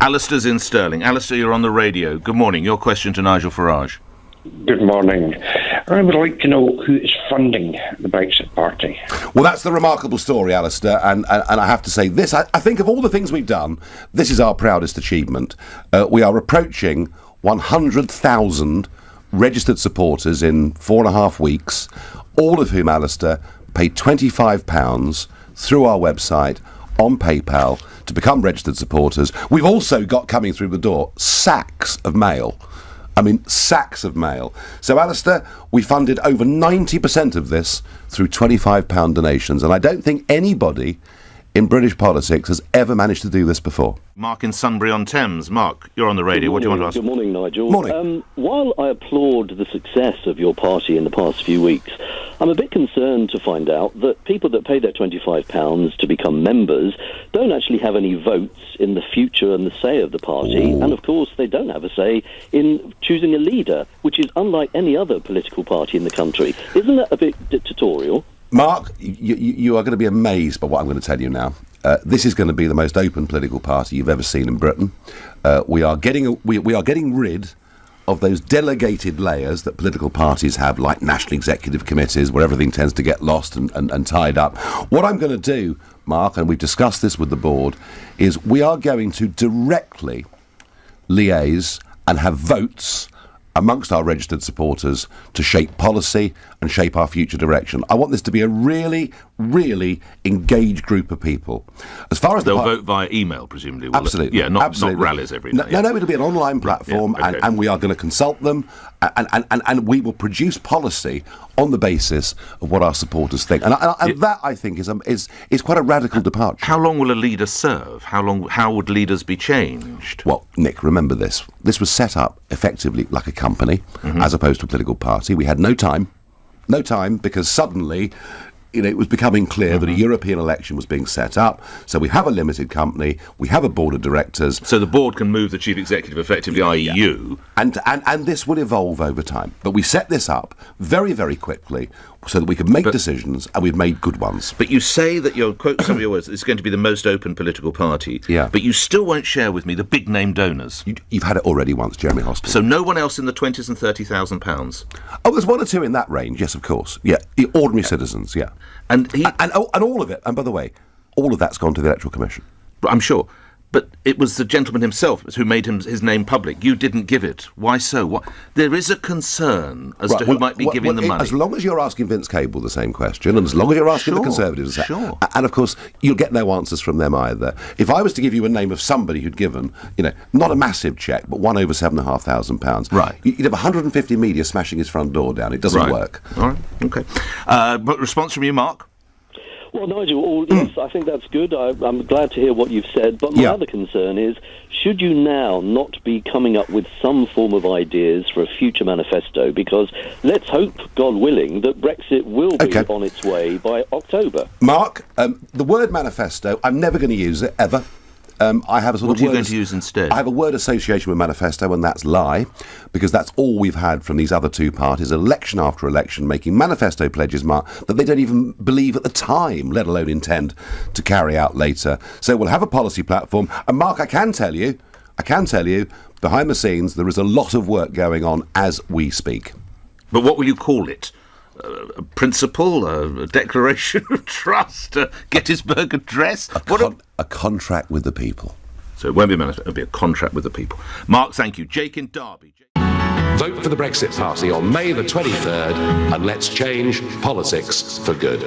Alistair's in Stirling. Alistair, you're on the radio. Good morning. Your question to Nigel Farage. Good morning. I would like to know who is funding the Brexit Party. Well, that's the remarkable story, Alistair, and I have to say this. I think of all the things we've done, this is our proudest achievement. We are approaching 100,000 registered supporters in 4.5 weeks, all of whom, Alistair, paid £25 through our website on PayPal to become registered supporters. We've also got coming through the door sacks of mail. I mean, sacks of mail. So, Alistair, we funded over 90% of this through £25 donations, and I don't think anybody in British politics has ever managed to do this before. Mark in Sunbury-on-Thames. Mark, you're on the radio. What do you want to ask? Good morning, Nigel. Morning. While I applaud the success of your party in the past few weeks, I'm a bit concerned to find out that people that pay their £25 to become members don't actually have any votes in the future and the say of the party. Ooh. And, of course, they don't have a say in choosing a leader, which is unlike any other political party in the country. Isn't that a bit dictatorial? Mark, you are going to be amazed by what I'm going to tell you now. This is going to be the most open political party you've ever seen in Britain. We are getting rid of those delegated layers that political parties have, like national executive committees, where everything tends to get lost and tied up. What I'm going to do, Mark, and we've discussed this with the board, is we are going to directly liaise and have votes amongst our registered supporters to shape policy and shape our future direction. I want this to be a really, really engaged group of people. As far as they'll vote via email, presumably. Will absolutely, it? Yeah, not absolutely. rallies every day. No, it'll be an online platform, yeah, okay. and we are going to consult them, and we will produce policy on the basis of what our supporters think. And that, I think, is quite a radical departure. How long will a leader serve? How would leaders be changed? Well, Nick, remember this. This was set up effectively like a company, as opposed to a political party. We had no time because suddenly, it was becoming clear that a European election was being set up. So we have a limited company, we have a board of directors. So the board can move the chief executive effectively, i.e. you. And this will evolve over time. But we set this up very, very quickly so that we could make decisions, and we've made good ones. But you say that, quote some of your words, it's going to be the most open political party. Yeah. But you still won't share with me the big name donors. You've had it already once, Jeremy Hoskin. So no one else in the 20s and £30,000? Oh, there's one or two in that range, yes, of course. Yeah, ordinary citizens, yeah. And all of it, and by the way, all of that's gone to the Electoral Commission. I'm sure. But it was the gentleman himself who made his name public. You didn't give it. Why so? There is a concern as to who might be giving the money. As long as you're asking Vince Cable the same question, and as long as you're asking the Conservatives the same, and of course you'll get no answers from them either. If I was to give you a name of somebody who'd given, not a massive cheque, but one over £7,500, right, you'd have 150 media smashing his front door down. It doesn't work. All right, okay. But response from you, Mark? Well, Nigel, yes, I think that's good. I'm glad to hear what you've said. But my other concern is, should you now not be coming up with some form of ideas for a future manifesto? Because let's hope, God willing, that Brexit will be on its way by October. Mark, the word manifesto, I'm never going to use it, ever. I have a sort what of are you going to use instead? I have a word association with manifesto, and that's lie, because that's all we've had from these other two parties, election after election, making manifesto pledges, Mark, that they don't even believe at the time, let alone intend to carry out later. So we'll have a policy platform, and Mark, I can tell you, behind the scenes, there is a lot of work going on as we speak. But what will you call it? A principle, a declaration of trust, a Gettysburg Address? A contract with the people. So it won't be a manifesto, it'll be a contract with the people. Mark, thank you. Jake in Derby. Vote for the Brexit Party on May the 23rd, and let's change politics for good.